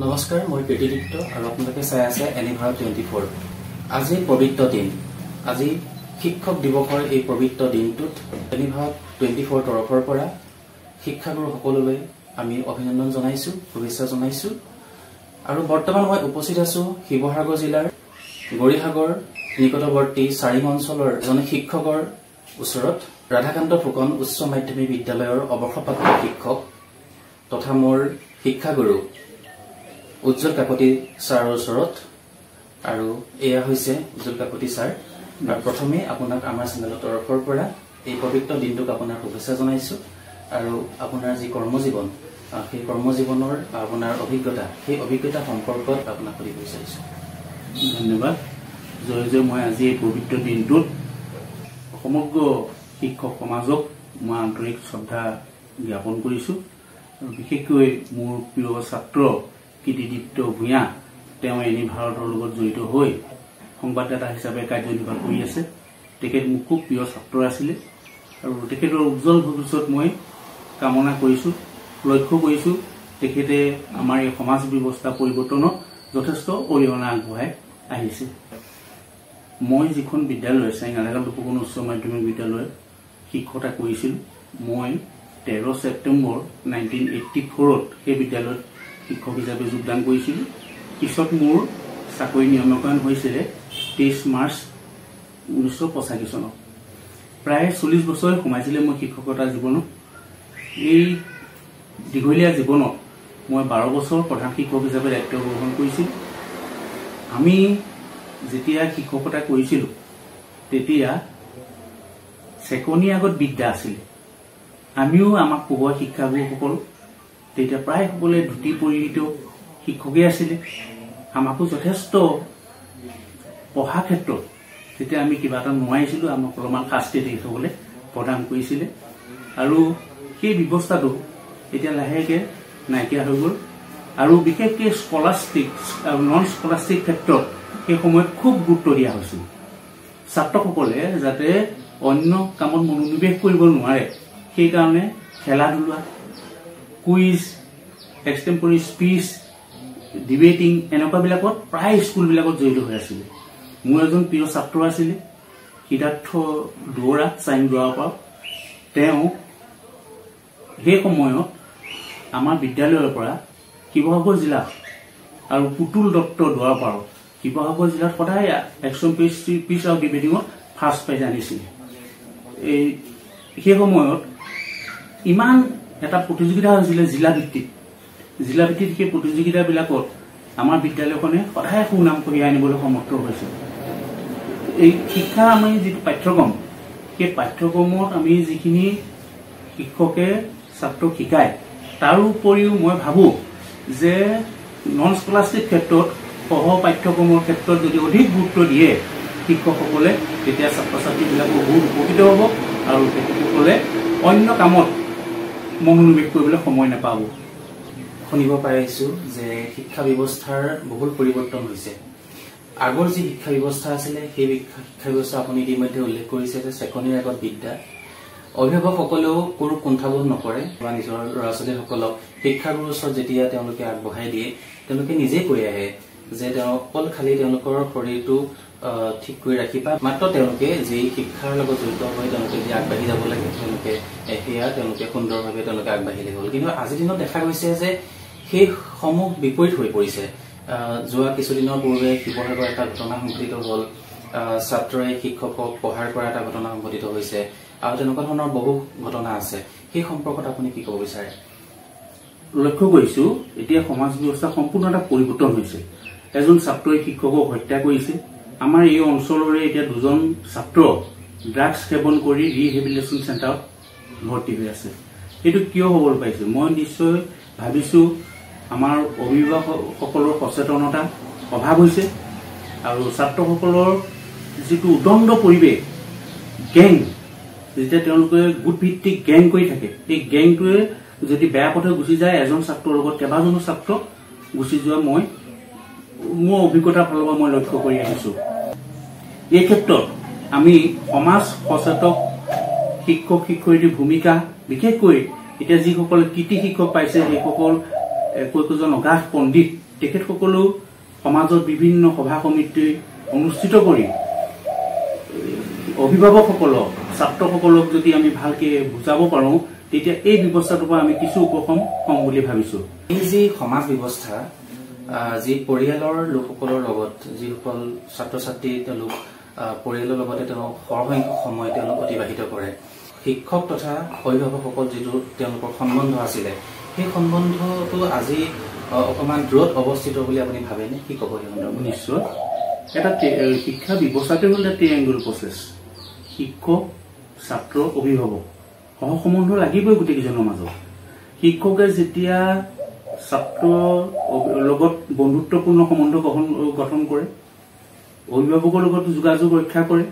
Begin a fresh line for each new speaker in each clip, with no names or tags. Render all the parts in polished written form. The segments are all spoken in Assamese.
নমস্কাৰ, মই কৃতিদীপ্ত আৰু আপোনালোকে চাই আছে এনিভাৰত 24। আজি পবিত্ৰ দিন, আজি শিক্ষক দিৱসৰ এই পবিত্ৰ দিনটোত এনিভাৰত 24 তৰফৰ পৰা শিক্ষাগুৰু সকলোলৈ আমি অভিনন্দন জনাইছো, শুভেচ্ছা জনাইছো। আৰু বৰ্তমান মই উপস্থিত আছো শিৱসাগৰ জিলাৰ গৰিসাগৰ নিকটৱৰ্তী চাৰিং অঞ্চলৰ এজন শিক্ষকৰ ওচৰত। ৰাধাকান্ত ফুকন উচ্চ মাধ্যমিক বিদ্যালয়ৰ অৱসৰপ্ৰাপ্ত শিক্ষক তথা মোৰ শিক্ষাগুৰু উজ্জ্বল কাকতি ছাৰৰ ওচৰত। আৰু এয়া হৈছে উজ্জ্বল কাকতি ছাৰ। প্ৰথমে আপোনাক আমাৰ চেনেলৰ তৰফৰ পৰা এই পবিত্ৰ দিনটোক আপোনাৰ শুভেচ্ছা জনাইছো। আৰু আপোনাৰ যি কৰ্মজীৱন, সেই কৰ্মজীৱনৰ আপোনাৰ অভিজ্ঞতা, সেই অভিজ্ঞতা সম্পৰ্কত আপোনাক সুধিব বিচাৰিছো।
ধন্যবাদ। জয় মই আজি এই পবিত্ৰ দিনটোত সমগ্ৰ শিক্ষক সমাজক মই আন্তৰিক শ্ৰদ্ধা জ্ঞাপন কৰিছো। বিশেষকৈ মোৰ প্ৰিয় ছাত্ৰ কৃতিদীপ্ত ভূঞা, তেওঁ এনিভাৰতৰ লগত জড়িত হৈ সংবাদদাতা হিচাপে কাৰ্যনিৰ্বাহ কৰি আছে। তেখেত মোৰ খুব প্ৰিয় ছাত্ৰ আছিলে আৰু তেখেতৰ উজ্জ্বল ভৱিষ্যত মই কামনা কৰিছো। লক্ষ্য কৰিছো তেখেতে আমাৰ এই সমাজ ব্যৱস্থা পৰিৱৰ্তনত যথেষ্ট অৰিহণা আগবঢ়াই আহিছে। মই যিখন বিদ্যালয় ৰাধাকান্ত ফুকন উচ্চ মাধ্যমিক বিদ্যালয়ত শিক্ষকতা কৰিছিলো, মই 13 ছেপ্টেম্বৰ 1984 সেই বিদ্যালয়ত শিক্ষক হিচাপে যোগদান কৰিছিলো। পিছত মোৰ চাকৰি নিয়মীকৰণ হৈছিলে 23 মাৰ্চ 1985 চনত। প্ৰায় 40 বছৰ সোমাইছিলে মই শিক্ষকতা জীৱনত। এই দীঘলীয়া জীৱনত মই 12 বছৰ প্ৰধান শিক্ষক হিচাপে দায়িত্ব গ্ৰহণ কৰিছিলো। আমি যেতিয়া শিক্ষকতা কৰিছিলো তেতিয়া চেকনিৰ আগত বিদ্যা আছিলে। আমিও আমাক পঢ়োৱা শিক্ষাগুৰুসকল তেতিয়া প্ৰায় সকলোৱে ধুতি পৰিহিত শিক্ষকেই আছিলে। আমাকো যথেষ্ট পঢ়া ক্ষেত্ৰত যেতিয়া আমি কিবা এটা নোৱাৰিছিলো, আমাক অলপমান শাস্তি তেখেতসকলে প্ৰদান কৰিছিলে। আৰু সেই ব্যৱস্থাটো এতিয়া লাহেকৈ নাইকিয়া হৈ গ'ল। আৰু বিশেষকৈ স্কলাষ্টিক আৰু নন স্কলাষ্টিক ক্ষেত্ৰত সেই সময়ত খুব গুৰুত্ব দিয়া হৈছিল। ছাত্ৰসকলে যাতে অন্য কামত মনোনিৱেশ কৰিব নোৱাৰে, সেইকাৰণে খেলা ধূলা, কুইজ, এক্সটেম্পৰী স্পীচ, ডিবেটিং এনেকুৱাবিলাকত প্ৰায় স্কুলবিলাকত জড়িত হৈ আছিলে। মোৰ এজন প্ৰিয় ছাত্ৰ আছিলে সিদ্ধাৰ্থ দুৱৰা, চাইং দুৱৰাৰ পৰা। তেওঁ সেই সময়ত আমাৰ বিদ্যালয়ৰ পৰা শিৱসাগৰ জিলা আৰু পুতুল দত্ত দুৱাৰ পৰা শিৱসাগৰ জিলাত সদায় এক্সটেম্পৰী স্পীচ আৰু ডিবেটিঙত ফাৰ্ষ্ট প্ৰাইজ আনিছিলে। সেই সময়ত ইমান এটা প্ৰতিযোগিতা হৈছিলে জিলাভিত্তিক সেই প্ৰতিযোগিতাবিলাকত আমাৰ বিদ্যালয়খনে সদায় সুনাম কঢ়িয়াই আনিবলৈ সমৰ্থ হৈছিল। এই শিক্ষা আমি যিটো পাঠ্যক্ৰম, সেই পাঠ্যক্ৰমত আমি যিখিনি শিক্ষকে ছাত্ৰক শিকায়, তাৰ উপৰিও মই ভাবো যে নন স্কলাষ্টিক ক্ষেত্ৰত সহ পাঠ্যক্ৰমৰ ক্ষেত্ৰত যদি অধিক গুৰুত্ব দিয়ে শিক্ষকসকলে, তেতিয়া ছাত্ৰ ছাত্ৰীবিলাকো বহুত উপকৃত হ'ব আৰু তেখেতসকলে অন্য কামত মনোনিৱেশ কৰিবলৈ সময় নাপাব।
শুনিব পাৰিছো যে শিক্ষা ব্যৱস্থাৰ বহুল পৰিৱৰ্তন হৈছে। আগৰ যি শিক্ষা ব্যৱস্থা আছিলে সেই শিক্ষা ব্যৱস্থা আপুনি ইতিমধ্যে উল্লেখ কৰিছে যে চেকনিৰ আগত বিদ্যা। অভিভাৱকসকলেও কোনো কুণ্ঠাবোধ নকৰে বা নিজৰ ল'ৰা ছোৱালীসকলক শিক্ষাগুৰুৰ ওচৰত যেতিয়া তেওঁলোকে আগবঢ়াই দিয়ে, তেওঁলোকে নিজেই কৈ আহে যে তেওঁ অকল খালি তেওঁলোকৰ শৰীৰটো ঠিক কৰি ৰাখি বা মাত্ৰ তেওঁলোকে যি শিক্ষাৰ লগত জড়িত হৈ তেওঁলোকে যি আগবাঢ়ি যাব লাগে, তেওঁলোকে সুন্দৰভাৱে তেওঁলোকে আগবাঢ়িলে হ'ল। কিন্তু আজিৰ দিনত দেখা গৈছে যে সেই সমূহ বিপৰীত হৈ পৰিছে। যোৱা কিছুদিনৰ পূৰ্বে শিৱসাগৰ এটা ঘটনা সংঘটিত হ'ল। ছাত্ৰই শিক্ষকক প্ৰহাৰ কৰা এটা ঘটনা সংঘটিত হৈছে আৰু তেনেকুৱা ধৰণৰ বহু ঘটনা আছে। সেই সম্পৰ্কত আপুনি কি ক'ব বিচাৰে?
লক্ষ্য কৰিছো এতিয়া সমাজ ব্যৱস্থা সম্পূৰ্ণ এটা পৰিৱৰ্তন হৈছে। এজন ছাত্ৰই শিক্ষকক হত্যা কৰিছে। আমাৰ এই অঞ্চলৰে এতিয়া 2জন ছাত্ৰ ড্ৰাগছ সেৱন কৰি ৰিহেবিলিটেশ্যন চেণ্টাৰত ভৰ্তি হৈ আছে। এইটো কিয় হ'বলৈ পাইছে? মই নিশ্চয় ভাবিছো আমাৰ অভিভাৱকসকলৰ সচেতনতা অভাৱ হৈছে আৰু ছাত্ৰসকলৰ যিটো উদণ্ড পৰিৱেশ, গেং, যেতিয়া তেওঁলোকে গোটভিত্তিক গেং কৰি থাকে, এই গেংটোৱে যদি বেয়া পথে গুচি যায়, এজন ছাত্ৰৰ লগত কেইবাজনো ছাত্ৰ গুচি যোৱা মই মোৰ অভিজ্ঞতাৰ ফালৰ পৰা মই লক্ষ্য কৰি আহিছো। এই ক্ষেত্ৰত আমি সমাজ সচেতক শিক্ষক শিক্ষয়িত্ৰীৰ ভূমিকা, বিশেষকৈ এতিয়া যিসকলে কৃতি শিক্ষক পাইছে সেইসকল একোজন অগাধ পণ্ডিত তেখেতসকলো সমাজৰ বিভিন্ন সভা সমিতি অনুষ্ঠিত কৰি অভিভাৱকসকলক ছাত্ৰসকলক যদি আমি ভালকে বুজাব পাৰোঁ তেতিয়া এই ব্যৱস্থাটোৰ পৰা আমি কিছু উপশম হ'ম বুলি ভাবিছোঁ।
এই যি সমাজ ব্যৱস্থা যি পৰিয়ালৰ লোকসকলৰ লগত যিসকল ছাত্ৰ ছাত্ৰী তেওঁলোক পৰিয়ালৰ লগতে তেওঁলোক সৰহসংখ্যক সময় তেওঁলোক অতিবাহিত কৰে, শিক্ষক তথা অভিভাৱকসকল যিটো তেওঁলোকৰ সম্বন্ধ আছিলে সেই সম্বন্ধটো আজি অকণমান দূৰত অৱস্থিত বুলি আপুনি ভাবেনে? কি ক'ব এই সন্দৰ্ভত?
নিশ্চয় এটা শিক্ষা ব্যৱস্থাটো হ'ল এটা ট্ৰিএংগল প্ৰচেছ। শিক্ষক, ছাত্ৰ, অভিভাৱক সহসম্বন্ধ লাগিবই গোটেইকেইজনৰ মাজত। শিক্ষকে যেতিয়া ছাত্ৰৰ লগত বন্ধুত্বপূৰ্ণ সম্বন্ধ গঠন কৰে, অভিভাৱকৰ লগত যোগাযোগ ৰক্ষা কৰে,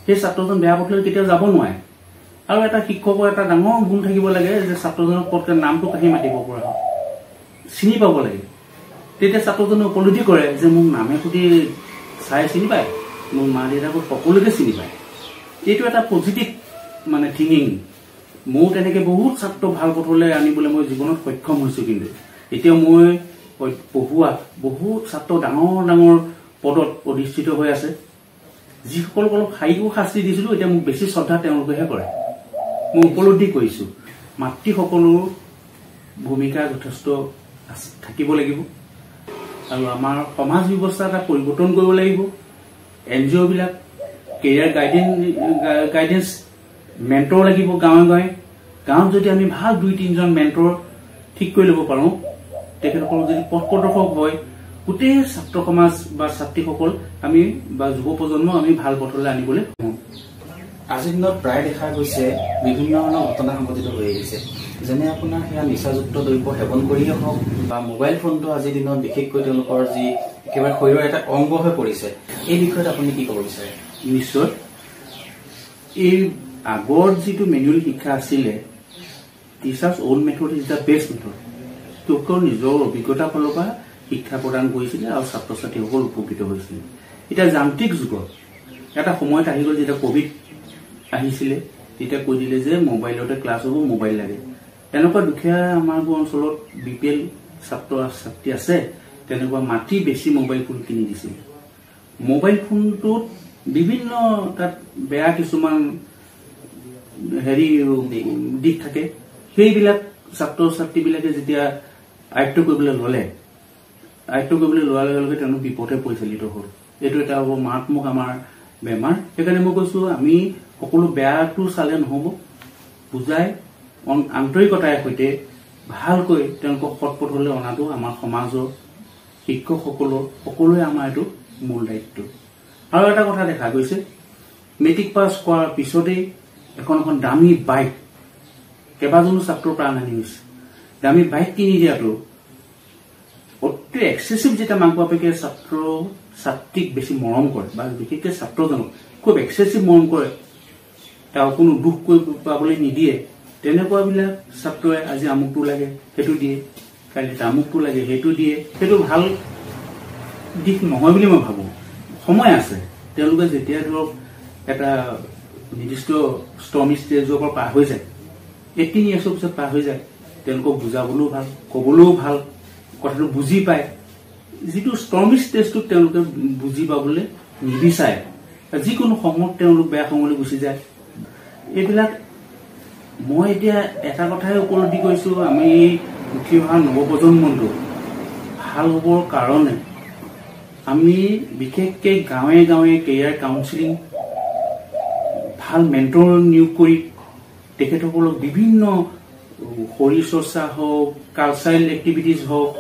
সেই ছাত্ৰজন বেয়া পথলৈ কেতিয়াও যাব নোৱাৰে। আৰু এটা শিক্ষকৰ এটা ডাঙৰ গুণ থাকিব লাগে যে ছাত্ৰজনক পটকে নামটো কাঢ়ি মাতিব পৰা হয়, চিনি পাব লাগে। তেতিয়া ছাত্ৰজনে উপলব্ধি কৰে যে মোক নামে সুধি চাই চিনি পায়, মোৰ মা দেউতাকক সকলোকে চিনি পায়। এইটো এটা পজিটিভ মানে থিংকিং। মোৰ তেনেকে বহুত ছাত্ৰ ভাল পথলৈ আনিবলৈ মই জীৱনত সক্ষম হৈছো। কিন্তু এতিয়া মই পঢ়ুৱা বহুত ছাত্ৰ ডাঙৰ ডাঙৰ পদত অধিষ্ঠিত হৈ আছে। যিসকলক অলপ শাৰীৰিক শাস্তি দিছিলো এতিয়া মোক বেছি শ্ৰদ্ধা তেওঁলোকেহে কৰে। মই উপলব্ধি কৰিছো মাতৃসকলৰ ভূমিকা যথেষ্ট থাকিব লাগিব আৰু আমাৰ সমাজ ব্যৱস্থা এটা পৰিৱৰ্তন কৰিব লাগিব। NGO বিলাক কেৰিয়াৰ গাইডেন্স মেণ্টৰ লাগিব। গাঁৱত যদি আমি ভাল 2-3জন মেণ্টৰ ঠিক কৰি ল'ব পাৰোঁ, তেখেতসকল যদি পথ প্ৰদৰ্শক হয়, গোটেই ছাত্ৰ সমাজ বা ছাত্ৰীসকল আমি বা যুৱ প্ৰজন্ম আমি ভাল পথলৈ আনিবলৈ সক্ষম।
আজিৰ দিনত প্ৰায় দেখা গৈছে বিভিন্ন ধৰণৰ ঘটনা সংঘটিত হৈ আহিছে, যেনে আপোনাৰ সেয়া নিচাযুক্ত দ্ৰব্য সেৱন কৰিয়ে হওক বা মোবাইল ফোনটো আজিৰ দিনত বিশেষকৈ তেওঁলোকৰ যি একেবাৰে শৰীৰৰ এটা অংগ হৈ পৰিছে, এই বিষয়ত আপুনি কি ক'ব বিচাৰে?
নিশ্চয় এই আগৰ যিটো মেনুৱেল শিক্ষা আছিলে, teachers on method is the best method. তেওঁলোকৰ নিজৰ অভিজ্ঞতাৰ ফালৰ পৰা শিক্ষা প্ৰদান কৰিছিলে আৰু ছাত্ৰ ছাত্ৰীসকল উপকৃত হৈছিলে। এতিয়া যান্ত্ৰিক যুগত এটা সময়ত আহি গ'ল, যেতিয়া ক'ভিড আহিছিলে তেতিয়া কৈ দিলে যে মোবাইলতে ক্লাছ হ'ব, মোবাইল লাগে। এনেকুৱা দুখীয়া আমাৰ অঞ্চলত BPL ছাত্ৰ ছাত্ৰী আছে, তেনেকুৱা মাটি বেছি মোবাইল ফোন কিনি দিছিলে। মোবাইল ফোনটোত বিভিন্ন তাত বেয়া কিছুমান দিশ থাকে। সেইবিলাক ছাত্ৰ ছাত্ৰীবিলাকে যেতিয়া আয়ত্ব কৰিবলৈ লোৱাৰ লগে লগে তেওঁলোক বিপথে পৰিচালিত হ'ল। এইটো এটা হ'ব মাৰাত্মক আমাৰ বেমাৰ। সেইকাৰণে মই কৈছো আমি সকলো বেয়াটো চালে নহ'ব, বুজাই আন্তৰিকতাৰ সৈতে ভালকৈ তেওঁলোকক সৎ পথলৈ অনাটো আমাৰ সমাজৰ শিক্ষকসকলৰ সকলোৱে আমাৰ এইটো মূল দায়িত্ব। আৰু এটা কথা দেখা গৈছে, মেট্ৰিক পাছ কৰাৰ পিছতেই এখন দামী বাইক কেইবাজনো ছাত্ৰৰ প্ৰাণহানি হৈছে। দামী বাইক কিনি দিয়াটো অতি এক্সেচিভ। যেতিয়া মাক বাপেকে ছাত্ৰ ছাত্ৰীক বেছি মৰম কৰে বা বিশেষকৈ ছাত্ৰজনক খুব এক্সেচিভ মৰম কৰে, তেওঁ কোনো দুখ কৰি পাবলৈ নিদিয়ে, তেনেকুৱাবিলাক ছাত্ৰই আজি আমুকটো লাগে সেইটো দিয়ে, কালি তামুকটো লাগে সেইটো দিয়ে, সেইটো ভাল দিশ নহয় বুলি মই ভাবোঁ। সময় আছে, তেওঁলোকে যেতিয়া ধৰক এটা নিৰ্দিষ্ট ষ্টৰ্মি ষ্টেজৰ পৰা পাৰ হৈ যায়, 18 years পিছত পাৰ হৈ যায়, তেওঁলোকক বুজাবলৈও ভাল, ক'বলৈও ভাল, কথাটো বুজি পায়। যিটো ষ্টৰ্মি ষ্টেজটোত তেওঁলোকে বুজি পাবলৈ নিবিচাৰে, যিকোনো সময়ত তেওঁলোক বেয়া সময়লৈ গুচি যায়। এইবিলাক মই এতিয়া এটা কথাই উপলব্ধি কৰিছো, আমি উঠি অহা নৱপ্ৰজন্মটো ভাল হ'বৰ কাৰণে আমি বিশেষকৈ গাঁৱে গাঁৱে কেৰিয়াৰ কাউন্সিলিং, ভাল মেণ্টৰ নিয়োগ কৰি তেখেতসকলক বিভিন্ন শৰীৰ চৰ্চা হওক, কালচাৰেল এক্টিভিটিজ হওক,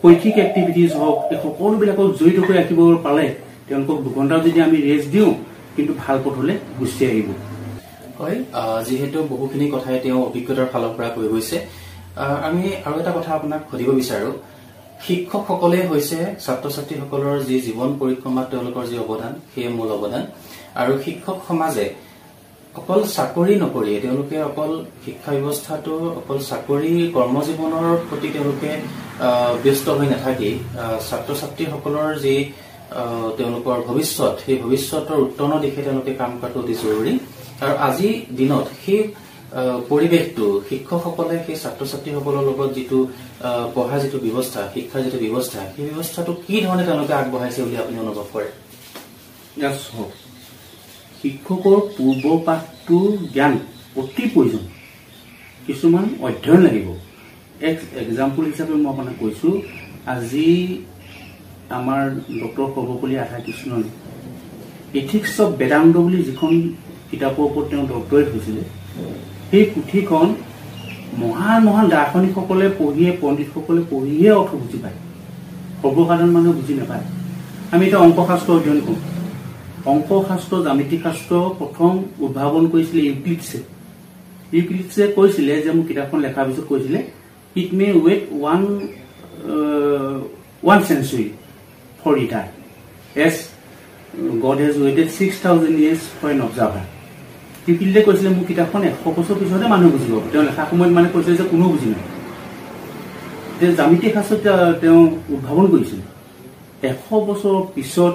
শৈক্ষিক এক্টিভিটিজ হওক, এই সকলোবিলাকক জড়িত কৰি ৰাখিব পালে তেওঁলোকক 2 ঘণ্টা যদি আমি ৰেষ্ট দিওঁ, কিন্তু ভাল পথলৈ গুচি আহিব।
হয়, যিহেতু বহুখিনি কথাই তেওঁ অভিজ্ঞতাৰ ফালৰ পৰা কৈ গৈছে, আমি আৰু এটা কথা আপোনাক সুধিব বিচাৰো। শিক্ষকসকলে হৈছে ছাত্ৰ ছাত্ৰীসকলৰ যি জীৱন পৰিক্ৰমাত তেওঁলোকৰ যি অৱদান, সেই মূল অৱদান। আৰু শিক্ষক সমাজে অকল চাকৰি নকৰি তেওঁলোকে অকল শিক্ষা ব্যৱস্থাটো অকল চাকৰি কৰ্মজীৱনৰ প্ৰতি তেওঁলোকে ব্যস্ত হৈ নাথাকি ছাত্ৰ ছাত্ৰীসকলৰ যি তেওঁলোকৰ ভৱিষ্যত, সেই ভৱিষ্যতৰ উত্তৰণৰ দিশে তেওঁলোকে কাম কৰাটো অতি জৰুৰী। আৰু আজিৰ দিনত সেই পৰিৱেশটো শিক্ষকসকলে সেই ছাত্ৰ ছাত্ৰীসকলৰ লগত যিটো পঢ়া যিটো ব্যৱস্থা শিক্ষাৰ যিটো ব্যৱস্থা সেই ব্যৱস্থাটো কি ধৰণে তেওঁলোকে আগবঢ়াইছে বুলি আপুনি অনুভৱ কৰে
শিক্ষকৰ পূৰ্বপাঠটো জ্ঞান অতি প্ৰয়োজন কিছুমান অধ্যয়ন লাগিব এক্সাম্পল হিচাপে মই আপোনাক কৈছোঁ আজি আমাৰ doctor Sarvepalli Radhakrishnan ethics of Vedanta বুলি যিখন কিতাপৰ ওপৰত তেওঁ ডক্টৰেট হৈছিলে সেই পুথিখন মহান মহান দাৰ্শনিকসকলে পঢ়িয়ে পণ্ডিতসকলে পঢ়িয়ে অৰ্থ বুজি পায় সৰ্বসাধাৰণ মানুহে বুজি নাপায় আমি এতিয়া অংকশাস্ত্ৰ অধ্যয়ন কৰোঁ অংকশাস্ত্ৰ জ্যামিতিক শাস্ত্ৰ প্ৰথম উদ্ভাৱন কৰিছিলে ইউক্লিডছে কৈছিলে যে মোৰ কিতাপখন লেখাৰ পিছত কৈছিলে it may wait one century for it as God has waited 6,000 years for an observer ইউক্লিডে কৈছিলে মোৰ কিতাপখন 100 বছৰ পিছতে মানুহ বুজিব তেওঁ লেখা সময়ত মানে কৈছিলে যে কোনো বুজি নাই যে জ্যামিতিক শাস্ত্ৰ তেওঁ উদ্ভাৱন কৰিছিল 100 বছৰ পিছত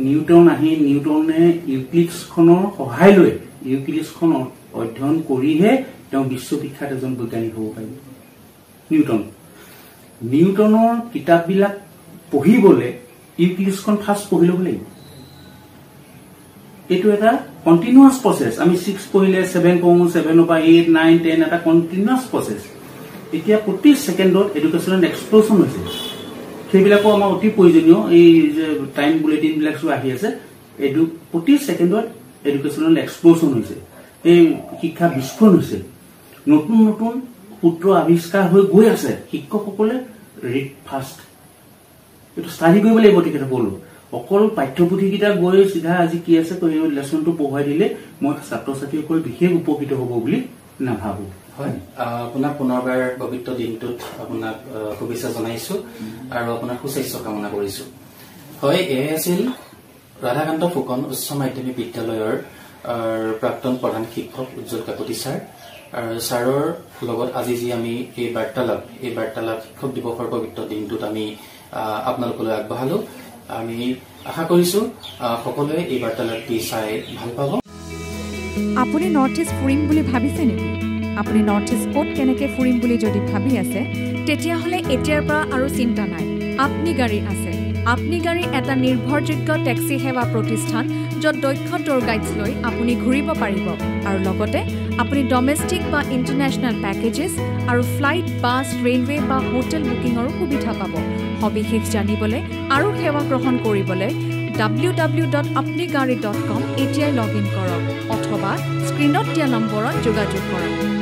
নিউটন আহি নিউটনে ইউক্লিডছখনৰ সহায় লৈ ইউক্লিডছখন অধ্যয়ন কৰিহে তেওঁ বিশ্ববিখ্যাত এজন বৈজ্ঞানিক হ'ব পাৰিব নিউটনৰ কিতাপবিলাক পঢ়িবলৈ ইউক্লিডছখন ফাৰ্ষ্ট পঢ়ি ল'ব লাগিব এইটো এটা কণ্টিনিউৱাছ প্ৰচেছ আমি 6 পঢ়িলে 7 পঢ়োঁ 7 পৰা 8 9 10 এটা কণ্টিনিউৱাছ প্ৰচেছ এতিয়া প্ৰতি ছেকেণ্ডত এডুকেশ্যনেল এক্সপ্ল'শ্যন হৈছে সেইবিলাকো আমাৰ অতি প্ৰয়োজনীয় এই যে টাইম বুলেটিনবিলাক আহি আছে প্ৰতি ছেকেণ্ডত এডুকেশ্যনেল এক্সপ্ল'শ্যন হৈছে এই শিক্ষা বিস্ফোৰণ হৈছে নতুন নতুন সূত্ৰ আৱিষ্কাৰ হৈ গৈ আছে শিক্ষকসকলে ৰিড ফাষ্ট এইটো ষ্টাডি কৰিব লাগিব তেখেতসকলো অকল পাঠ্যপুথিকেইটা গৈ চিধা আজি কি আছে কৈ লেচনটো পঢ়ুৱাই দিলে মই ছাত্ৰ ছাত্ৰীসকল বিশেষ উপকৃত হ'ব বুলি নাভাবোঁ
হয় আপোনাক পুনৰবাৰ পবিত্ৰ দিনটোত আপোনাক শুভেচ্ছা জনাইছোঁ আৰু আপোনাৰ সুস্বাস্থ্য কামনা কৰিছোঁ হয় এয়াই আছিল ৰাধাকান্ত ফুকন উচ্চ মাধ্যমিক বিদ্যালয়ৰ প্ৰাক্তন প্ৰধান শিক্ষক উজ্জ্বল কাকতি ছাৰ আৰু ছাৰৰ লগত আজি যি আমি এই বাৰ্তালাপ শিক্ষক দিৱসৰ পবিত্ৰ দিনটোত আমি আপোনালোকলৈ আগবঢ়ালো আমি আশা কৰিছোঁ সকলোৱে এই বাৰ্তালাপটি চাই ভাল পাব
আপুনি নৰ্থ ইষ্ট ফুৰিম বুলি ভাবিছে নেকি আপুনি নৰ্থ ইষ্ট ক'ত কেনেকৈ ফুৰিম বুলি যদি ভাবি আছে তেতিয়াহ'লে এতিয়াৰ পৰা আৰু চিন্তা নাই আপনি গাড়ী আছে আপনি গাড়ী এটা নিৰ্ভৰযোগ্য টেক্সি সেৱা প্ৰতিষ্ঠান য'ত দক্ষ টুৰ গাইডছ লৈ আপুনি ঘূৰিব পাৰিব আৰু লগতে আপুনি ডমেষ্টিক বা ইণ্টাৰনেশ্যনেল পেকেজেছ আৰু ফ্লাইট বাছ ৰেলৱে বা হোটেল বুকিঙৰো সুবিধা পাব সবিশেষ জানিবলৈ আৰু সেৱা গ্ৰহণ কৰিবলৈ www.apnigari.com এতিয়াই লগ ইন কৰক অথবা স্ক্ৰীনত দিয়া নম্বৰত যোগাযোগ কৰক